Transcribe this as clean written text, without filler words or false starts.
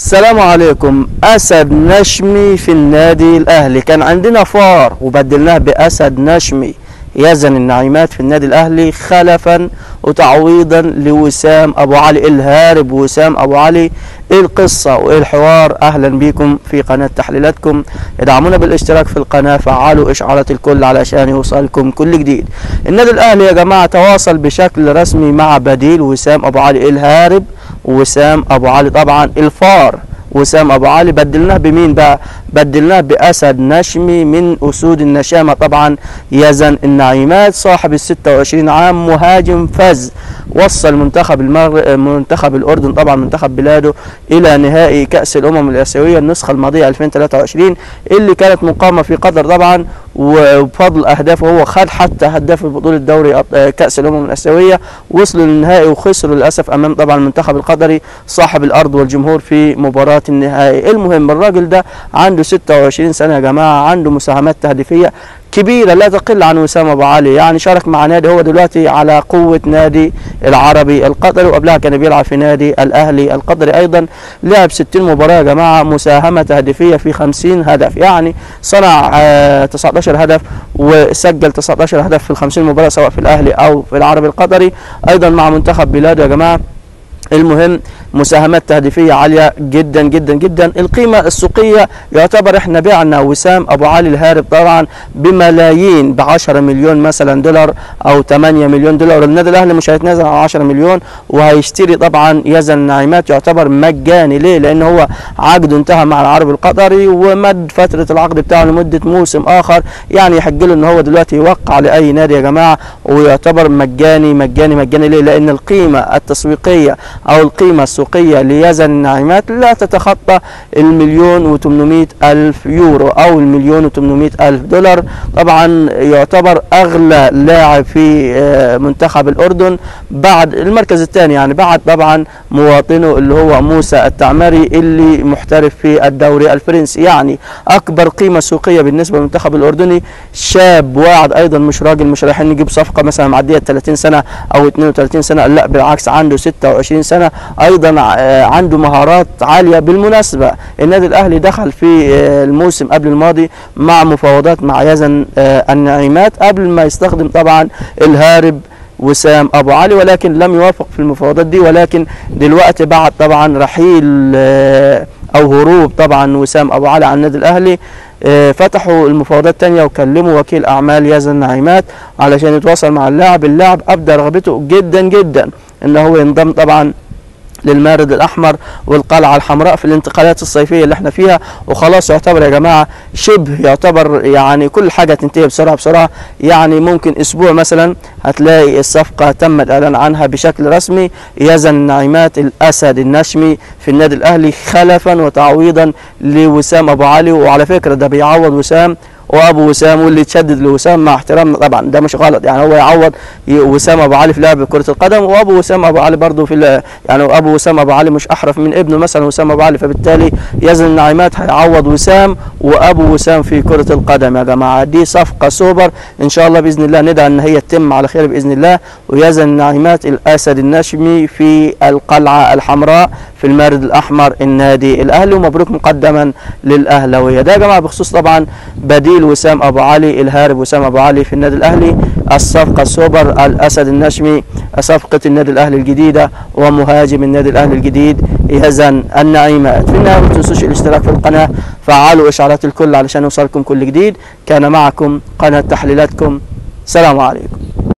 السلام عليكم. أسد نشمي في النادي الأهلي. كان عندنا فار وبدلناه بأسد نشمي يزن النعيمات في النادي الأهلي خلفا وتعويضا لوسام أبو علي الهارب. وسام أبو علي، إيه القصة وإيه الحوار؟ أهلا بكم في قناة تحليلاتكم. ادعمونا بالاشتراك في القناة، فعلوا إشعارات الكل علشان يوصلكم كل جديد. النادي الأهلي يا جماعة تواصل بشكل رسمي مع بديل وسام أبو علي الهارب ووسام أبو علي طبعا الفار. وسام أبو علي بدلناه بمين بقى؟ بدلناه بأسد نشمي من أسود النشامة طبعا يزن النعيمات، صاحب ال26 عام، مهاجم فز، وصل منتخب الأردن طبعا منتخب بلاده إلى نهائي كأس الأمم الآسيوية النسخة الماضية 2023 اللي كانت مقامة في قطر طبعا. وبفضل أهدافه هو خد حتى هداف بطولة دوري كأس الأمم الآسيوية. وصلوا للنهائي وخسروا للأسف أمام طبعا المنتخب القطري صاحب الأرض والجمهور في مباراة النهائي. المهم الراجل ده عنده 26 سنة يا جماعة، عنده مساهمات تهديفية كبيرة لا تقل عن وسام أبو علي. يعني شارك مع نادي، هو دلوقتي على قوة نادي العربي القطري، وقبلها كان بيلعب في نادي الأهلي القطري أيضا. لعب 60 مباراة يا جماعة، مساهمة تهديفية في 50 هدف، يعني صنع 19 هدف وسجل 19 هدف في ال50 مباراة سواء في الأهلي أو في العربي القطري، أيضا مع منتخب بلاده يا جماعة. المهم مساهمات تهديفية عالية جدا جدا جدا. القيمة السوقية يعتبر احنا بعنا وسام أبو علي الهارب طبعا بملايين، ب10 مليون مثلا دولار أو 8 مليون دولار. النادي الأهلي مش هيتنازل عن 10 مليون وهيشتري طبعا يزن النعيمات، يعتبر مجاني. ليه؟ لأن هو عقده انتهى مع العربي القطري ومد فترة العقد بتاعه لمدة موسم آخر، يعني يحق له إن هو دلوقتي يوقع لأي نادي يا جماعة، ويعتبر مجاني مجاني مجاني. ليه؟ لأن القيمة التسويقية أو القيمة السوقية ليزن النعيمات لا تتخطى 1,800,000 يورو أو 1,800,000 دولار. طبعا يعتبر أغلى لاعب في منتخب الأردن بعد المركز الثاني، يعني بعد طبعا مواطنه اللي هو موسى التعمري اللي محترف في الدوري الفرنسي. يعني أكبر قيمة سوقية بالنسبة للمنتخب الأردني، شاب واعد أيضا، مش راجل، مش رايحين نجيب صفقة مثلا معدية 30 سنة أو 32 سنة، لا بالعكس عنده 26 سنة، أيضا عنده مهارات عالية. بالمناسبة النادي الأهلي دخل في الموسم قبل الماضي مع مفاوضات مع يزن النعيمات قبل ما يستخدم طبعا الهارب وسام أبو علي، ولكن لم يوافق في المفاوضات دي. ولكن دلوقتي بعد طبعا رحيل أو هروب طبعا وسام أبو علي عن النادي الأهلي، فتحوا المفاوضات تانية وكلموا وكيل أعمال يزن النعيمات علشان يتواصل مع اللاعب. اللاعب أبدى رغبته جدا جدا إن هو ينضم طبعا للمارد الأحمر والقلعة الحمراء في الانتقالات الصيفية اللي احنا فيها. وخلاص يعتبر يا جماعة شبه يعتبر يعني كل حاجة تنتهي بسرعة بسرعة، يعني ممكن أسبوع مثلا هتلاقي الصفقة تم الإعلان عنها بشكل رسمي. يزن النعيمات الأسد النشمي في النادي الأهلي خلفا وتعويضا لوسام أبو علي. وعلى فكرة ده بيعوض وسام وابو وسام، واللي يتشدد لوسام مع احترامنا طبعا ده مش غلط، يعني هو يعوض وسام ابو علي في لعب كرة القدم، وابو وسام ابو علي برضه في يعني ابو وسام ابو علي مش احرف من ابنه مثلا وسام ابو علي، فبالتالي يزن النعيمات هيعوض وسام وابو وسام في كرة القدم يا جماعة. دي صفقة سوبر ان شاء الله باذن الله، ندعي ان هي تتم على خير باذن الله. ويزن النعيمات الاسد النشمي في القلعة الحمراء في المارد الاحمر النادي الاهلي، ومبروك مقدما للاهلاويه. ده يا جماعة بخصوص طبعا بديل وسام أبو علي الهارب وسام أبو علي في النادي الأهلي. الصفقة السوبر الأسد النشمي، صفقة النادي الأهلي الجديدة ومهاجم النادي الأهلي الجديد يزن النعيمات. في النهاية ما تنسوش الاشتراك في القناة، فعلوا إشعارات الكل علشان يوصلكم كل جديد. كان معكم قناة تحليلاتكم، سلام عليكم.